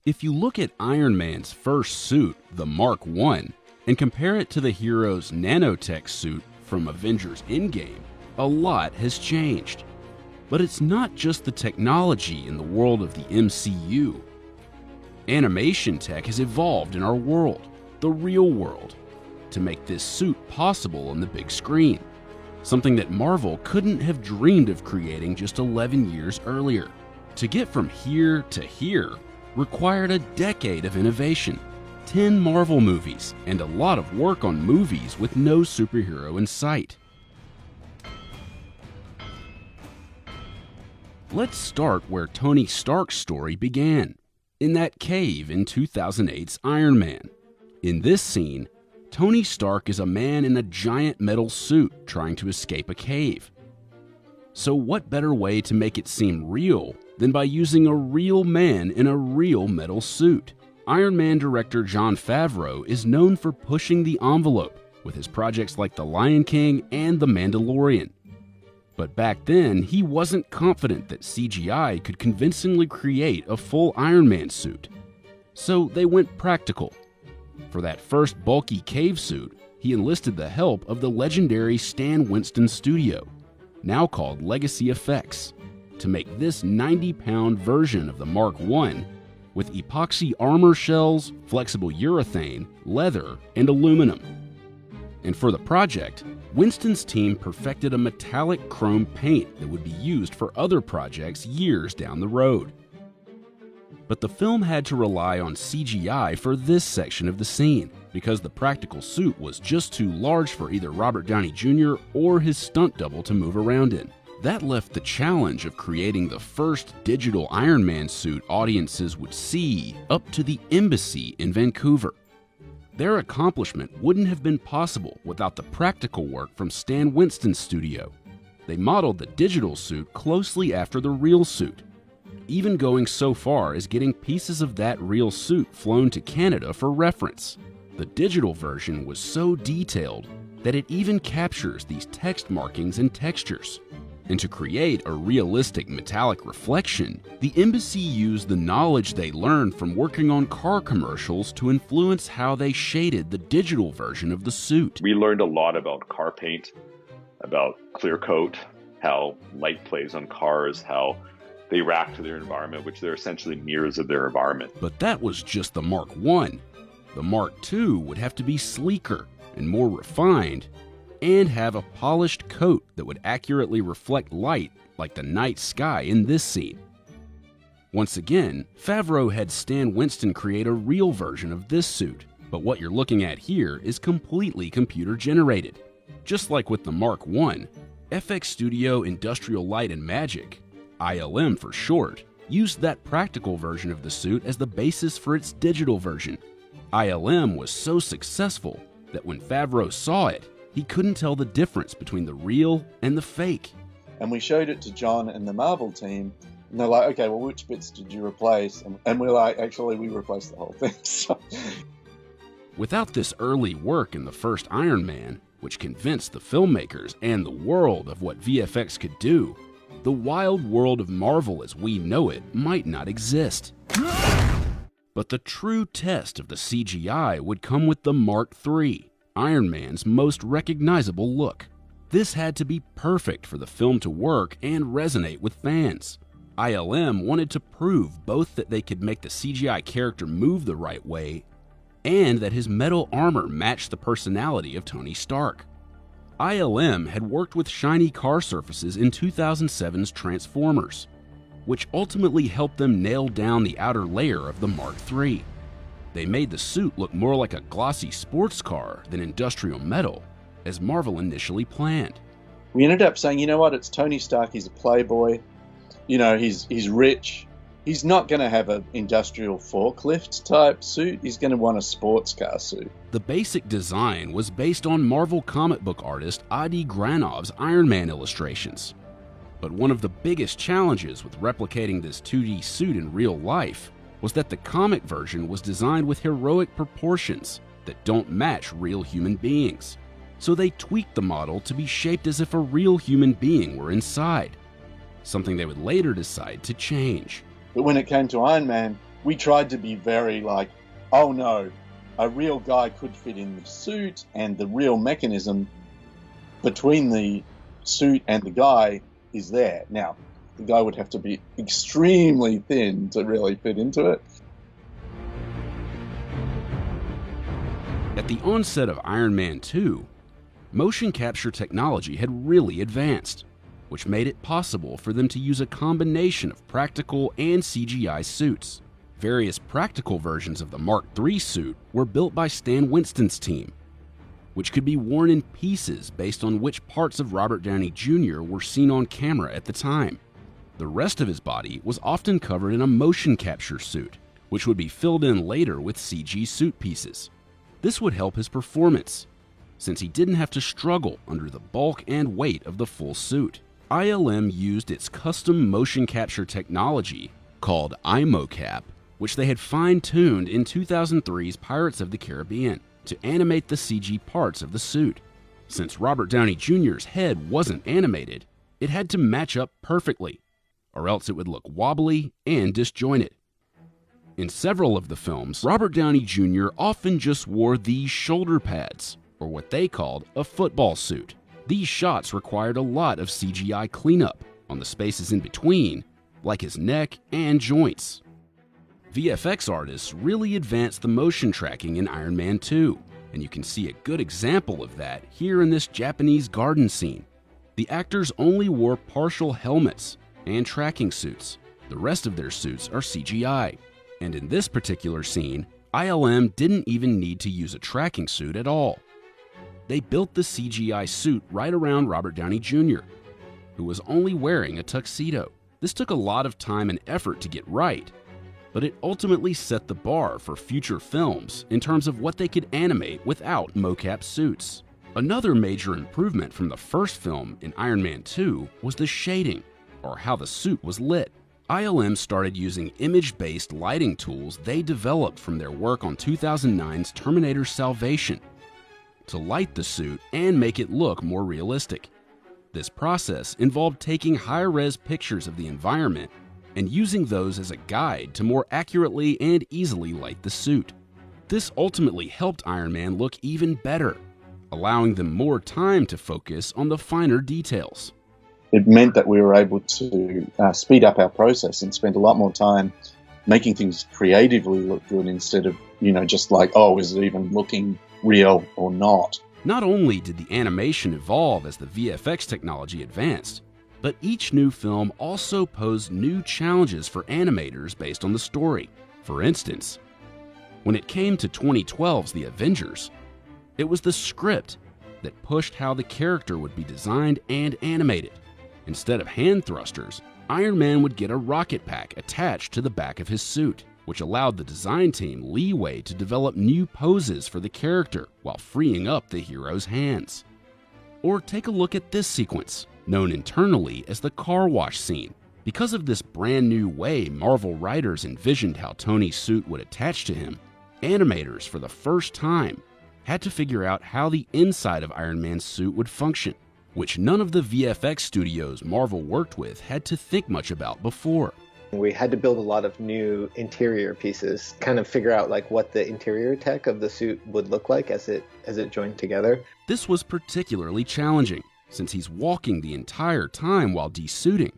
If you look at Iron Man's first suit, the Mark I, and compare it to the hero's nanotech suit from Avengers Endgame, a lot has changed. But it's not just the technology in the world of the MCU. Animation tech has evolved in our world, the real world, to make this suit possible on the big screen, something that Marvel couldn't have dreamed of creating just 11 years earlier. To get from here to here required a decade of innovation, 10 Marvel movies, and a lot of work on movies with no superhero in sight. Let's start where Tony Stark's story began, in that cave in 2008's Iron Man. In this scene, Tony Stark is a man in a giant metal suit trying to escape a cave. So what better way to make it seem real than by using a real man in a real metal suit? Iron Man director Jon Favreau is known for pushing the envelope with his projects like The Lion King and The Mandalorian. But back then, he wasn't confident that CGI could convincingly create a full Iron Man suit. So they went practical. For that first bulky cave suit, he enlisted the help of the legendary Stan Winston studio, now called Legacy Effects, to make this 90-pound version of the Mark I with epoxy armor shells, flexible urethane, leather, and aluminum. And for the project, Winston's team perfected a metallic chrome paint that would be used for other projects years down the road. But the film had to rely on CGI for this section of the scene, because the practical suit was just too large for either Robert Downey Jr. or his stunt double to move around in. That left the challenge of creating the first digital Iron Man suit audiences would see up to the embassy in Vancouver. Their accomplishment wouldn't have been possible without the practical work from Stan Winston's studio. They modeled the digital suit closely after the real suit, even going so far as getting pieces of that real suit flown to Canada for reference. The digital version was so detailed that it even captures these text markings and textures. And to create a realistic metallic reflection, the embassy used the knowledge they learned from working on car commercials to influence how they shaded the digital version of the suit. We learned a lot about car paint, about clear coat, how light plays on cars, how they react to their environment, which they're essentially mirrors of their environment. But that was just the Mark I. The Mark II would have to be sleeker and more refined, and have a polished coat that would accurately reflect light like the night sky in this scene. Once again, Favreau had Stan Winston create a real version of this suit, but what you're looking at here is completely computer generated. Just like with the Mark I, FX Studio Industrial Light and Magic, ILM for short, used that practical version of the suit as the basis for its digital version. ILM was so successful that when Favreau saw it, he couldn't tell the difference between the real and the fake. And we showed it to John and the Marvel team, and they're like, okay, well, which bits did you replace? And we're like, actually, we replaced the whole thing. So. Without this early work in the first Iron Man, which convinced the filmmakers and the world of what VFX could do, the wild world of Marvel as we know it might not exist. But the true test of the CGI would come with the Mark III, Iron Man's most recognizable look. This had to be perfect for the film to work and resonate with fans. ILM wanted to prove both that they could make the CGI character move the right way and that his metal armor matched the personality of Tony Stark. ILM had worked with shiny car surfaces in 2007's Transformers, which ultimately helped them nail down the outer layer of the Mark III. They made the suit look more like a glossy sports car than industrial metal, as Marvel initially planned. We ended up saying, you know what, it's Tony Stark, he's a playboy, you know, he's rich. He's not going to have an industrial forklift type suit, he's going to want a sports car suit. The basic design was based on Marvel comic book artist Adi Granov's Iron Man illustrations. But one of the biggest challenges with replicating this 2D suit in real life was that the comic version was designed with heroic proportions that don't match real human beings. So they tweaked the model to be shaped as if a real human being were inside, something they would later decide to change. But when it came to Iron Man, we tried to be very like, oh no, a real guy could fit in the suit, and the real mechanism between the suit and the guy is there. Now, the guy would have to be extremely thin to really fit into it. At the onset of Iron Man 2, motion capture technology had really advanced, which made it possible for them to use a combination of practical and CGI suits. Various practical versions of the Mark III suit were built by Stan Winston's team, which could be worn in pieces based on which parts of Robert Downey Jr. were seen on camera at the time. The rest of his body was often covered in a motion capture suit, which would be filled in later with CG suit pieces. This would help his performance, since he didn't have to struggle under the bulk and weight of the full suit. ILM used its custom motion capture technology called iMoCap, which they had fine-tuned in 2003's Pirates of the Caribbean, to animate the CG parts of the suit. Since Robert Downey Jr.'s head wasn't animated, it had to match up perfectly, or else it would look wobbly and disjointed. In several of the films, Robert Downey Jr. often just wore these shoulder pads, or what they called a football suit. These shots required a lot of CGI cleanup on the spaces in between, like his neck and joints. VFX artists really advanced the motion tracking in Iron Man 2, and you can see a good example of that here in this Japanese garden scene. The actors only wore partial helmets and tracking suits. The rest of their suits are CGI. And in this particular scene, ILM didn't even need to use a tracking suit at all. They built the CGI suit right around Robert Downey Jr., who was only wearing a tuxedo. This took a lot of time and effort to get right, but it ultimately set the bar for future films in terms of what they could animate without mocap suits. Another major improvement from the first film in Iron Man 2 was the shading, or how the suit was lit. ILM started using image-based lighting tools they developed from their work on 2009's Terminator Salvation to light the suit and make it look more realistic. This process involved taking high-res pictures of the environment and using those as a guide to more accurately and easily light the suit. This ultimately helped Iron Man look even better, allowing them more time to focus on the finer details. It meant that we were able to speed up our process and spend a lot more time making things creatively look good instead of, just like, oh, is it even looking real or not? Not only did the animation evolve as the VFX technology advanced, but each new film also posed new challenges for animators based on the story. For instance, when it came to 2012's The Avengers, it was the script that pushed how the character would be designed and animated. Instead of hand thrusters, Iron Man would get a rocket pack attached to the back of his suit, which allowed the design team leeway to develop new poses for the character while freeing up the hero's hands. Or take a look at this sequence, known internally as the car wash scene. Because of this brand new way Marvel writers envisioned how Tony's suit would attach to him, animators for the first time had to figure out how the inside of Iron Man's suit would function, which none of the VFX studios Marvel worked with had to think much about before. We had to build a lot of new interior pieces, kind of figure out what the interior tech of the suit would look like as it joined together. This was particularly challenging, since he's walking the entire time while desuiting,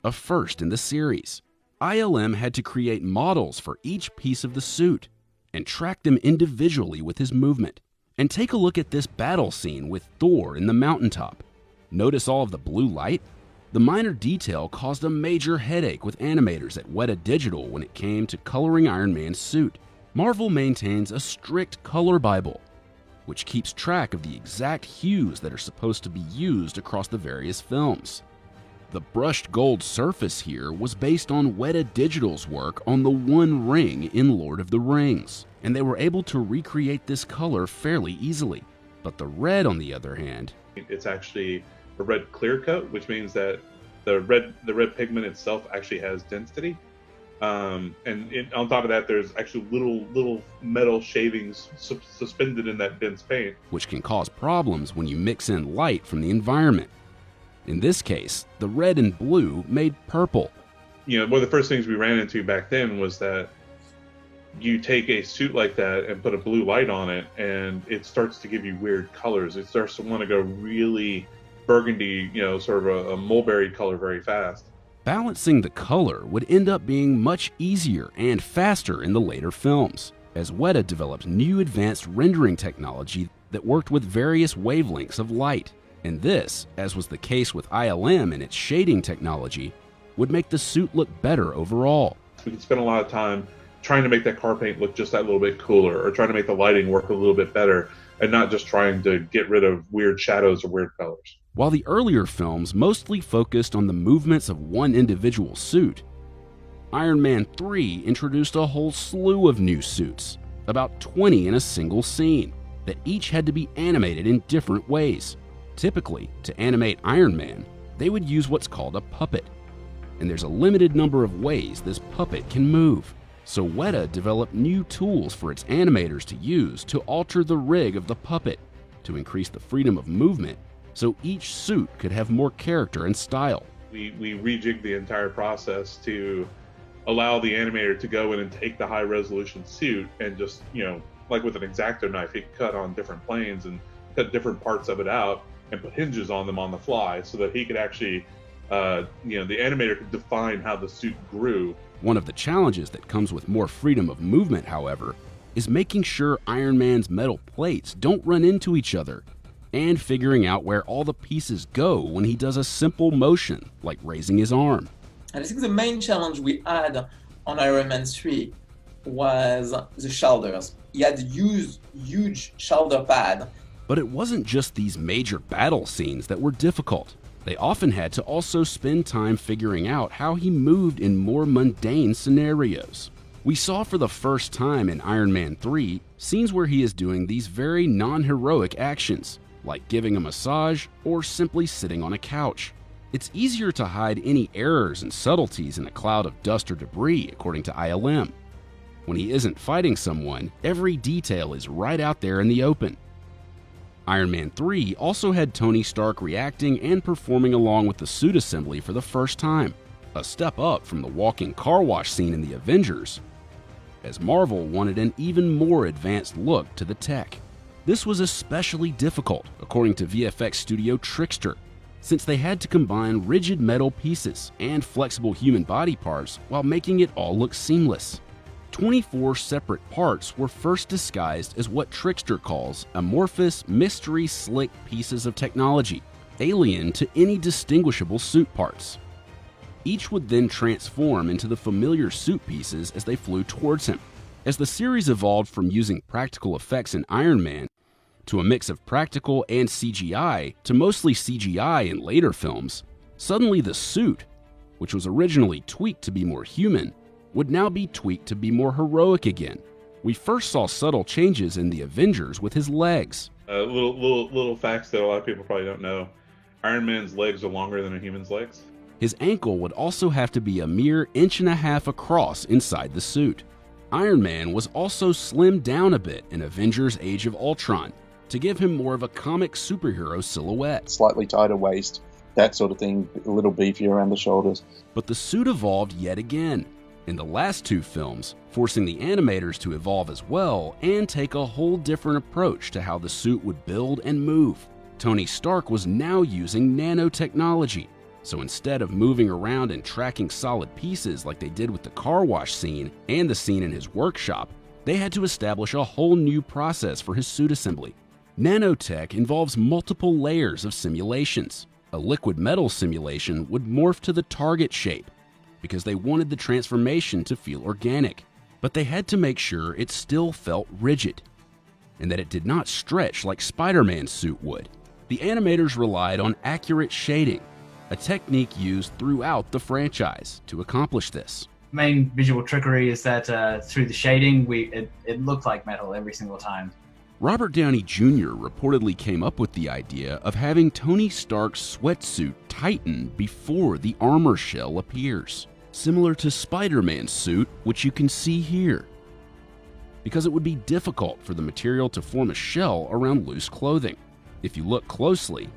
a first in the series. ILM had to create models for each piece of the suit and track them individually with his movement. And take a look at this battle scene with Thor in the mountaintop. Notice all of the blue light? The minor detail caused a major headache with animators at Weta Digital when it came to coloring Iron Man's suit. Marvel maintains a strict color Bible, which keeps track of the exact hues that are supposed to be used across the various films. The brushed gold surface here was based on Weta Digital's work on the One Ring in Lord of the Rings, and they were able to recreate this color fairly easily. But the red, on the other hand, it's actually a red clear coat, which means that the red pigment itself actually has density. On top of that, there's actually little metal shavings suspended in that dense paint, which can cause problems when you mix in light from the environment. In this case, the red and blue made purple. One of the first things we ran into back then was that you take a suit like that and put a blue light on it, and it starts to give you weird colors. It starts to want to go really burgundy, sort of a mulberry color very fast. Balancing the color would end up being much easier and faster in the later films, as Weta developed new advanced rendering technology that worked with various wavelengths of light. And this, as was the case with ILM and its shading technology, would make the suit look better overall. We could spend a lot of time trying to make that car paint look just that little bit cooler, or trying to make the lighting work a little bit better, and not just trying to get rid of weird shadows or weird colors. While the earlier films mostly focused on the movements of one individual suit, Iron Man 3 introduced a whole slew of new suits, about 20 in a single scene, that each had to be animated in different ways. Typically, to animate Iron Man, they would use what's called a puppet, and there's a limited number of ways this puppet can move. So Weta developed new tools for its animators to use to alter the rig of the puppet to increase the freedom of movement so each suit could have more character and style. We rejigged the entire process to allow the animator to go in and take the high resolution suit and just, like with an X-Acto knife, he could cut on different planes and cut different parts of it out and put hinges on them on the fly so that he could actually, the animator could define how the suit grew. One of the challenges that comes with more freedom of movement, however, is making sure Iron Man's metal plates don't run into each other, and figuring out where all the pieces go when he does a simple motion, like raising his arm. And I think the main challenge we had on Iron Man 3 was the shoulders. He had huge shoulder pad. But it wasn't just these major battle scenes that were difficult. They often had to also spend time figuring out how he moved in more mundane scenarios. We saw for the first time in Iron Man 3 scenes where he is doing these very non-heroic actions, like giving a massage or simply sitting on a couch. It's easier to hide any errors and subtleties in a cloud of dust or debris, according to ILM. When he isn't fighting someone, every detail is right out there in the open. Iron Man 3 also had Tony Stark reacting and performing along with the suit assembly for the first time, a step up from the walking car wash scene in the Avengers, as Marvel wanted an even more advanced look to the tech. This was especially difficult, according to VFX studio Trickster, since they had to combine rigid metal pieces and flexible human body parts while making it all look seamless. 24 separate parts were first disguised as what Trickster calls amorphous, mystery slick pieces of technology, alien to any distinguishable suit parts. Each would then transform into the familiar suit pieces as they flew towards him. As the series evolved from using practical effects in Iron Man to a mix of practical and CGI to mostly CGI in later films, suddenly the suit, which was originally tweaked to be more human, would now be tweaked to be more heroic again. We first saw subtle changes in the Avengers with his legs. Little facts that a lot of people probably don't know. Iron Man's legs are longer than a human's legs. His ankle would also have to be a mere 1.5 inches across inside the suit. Iron Man was also slimmed down a bit in Avengers Age of Ultron to give him more of a comic superhero silhouette. Slightly tighter waist, that sort of thing, a little beefier around the shoulders. But the suit evolved yet again in the last two films, forcing the animators to evolve as well and take a whole different approach to how the suit would build and move. Tony Stark was now using nanotechnology, so instead of moving around and tracking solid pieces like they did with the car wash scene and the scene in his workshop, they had to establish a whole new process for his suit assembly. Nanotech involves multiple layers of simulations. A liquid metal simulation would morph to the target shape because they wanted the transformation to feel organic, but they had to make sure it still felt rigid and that it did not stretch like Spider-Man's suit would. The animators relied on accurate shading, a technique used throughout the franchise to accomplish this. Main visual trickery is that through the shading, it looked like metal every single time. Robert Downey Jr. reportedly came up with the idea of having Tony Stark's sweatsuit tighten before the armor shell appears, similar to Spider-Man's suit, which you can see here, because it would be difficult for the material to form a shell around loose clothing. If you look closely,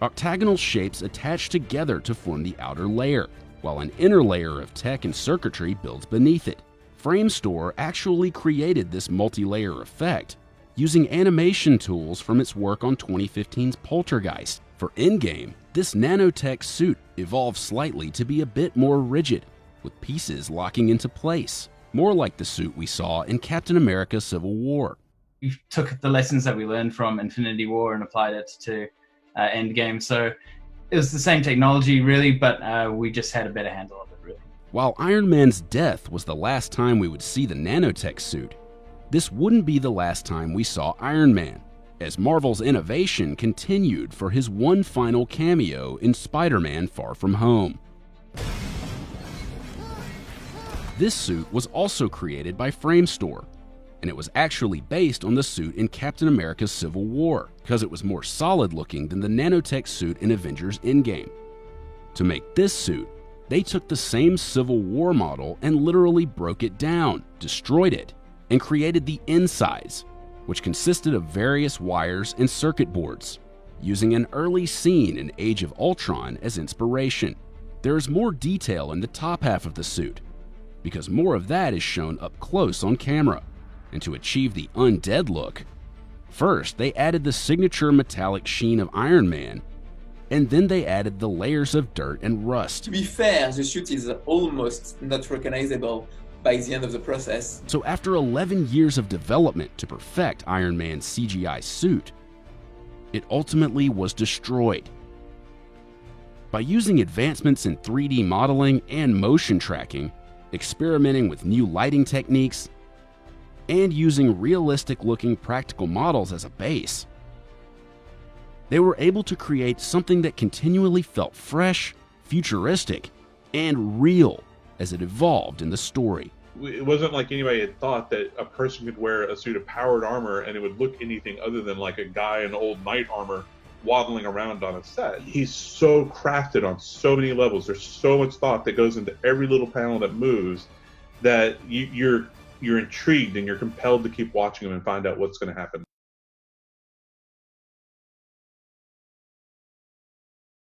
octagonal shapes attach together to form the outer layer, while an inner layer of tech and circuitry builds beneath it. Framestore actually created this multi-layer effect using animation tools from its work on 2015's Poltergeist. For in-game, this nanotech suit evolved slightly to be a bit more rigid, with pieces locking into place, more like the suit we saw in Captain America: Civil War. We took the lessons that we learned from Infinity War and applied it to Endgame. So it was the same technology, really, but we just had a better handle of it, really. While Iron Man's death was the last time we would see the nanotech suit, this wouldn't be the last time we saw Iron Man, as Marvel's innovation continued for his one final cameo in Spider-Man: Far From Home. This suit was also created by Framestore, and it was actually based on the suit in Captain America: Civil War, because it was more solid looking than the nanotech suit in Avengers: Endgame. To make this suit, they took the same Civil War model and literally broke it down, destroyed it, and created the insides, which consisted of various wires and circuit boards, using an early scene in Age of Ultron as inspiration. There is more detail in the top half of the suit, because more of that is shown up close on camera. And to achieve the undead look, first they added the signature metallic sheen of Iron Man, and then they added the layers of dirt and rust. To be fair, the suit is almost not recognizable by the end of the process. So after 11 years of development to perfect Iron Man's CGI suit, it ultimately was destroyed. By using advancements in 3D modeling and motion tracking, experimenting with new lighting techniques, and using realistic-looking practical models as a base, they were able to create something that continually felt fresh, futuristic, and real as it evolved in the story. It wasn't like anybody had thought that a person could wear a suit of powered armor and it would look anything other than like a guy in old knight armor waddling around on a set. He's so crafted on so many levels. There's so much thought that goes into every little panel that moves that you're intrigued and you're compelled to keep watching him and find out what's going to happen.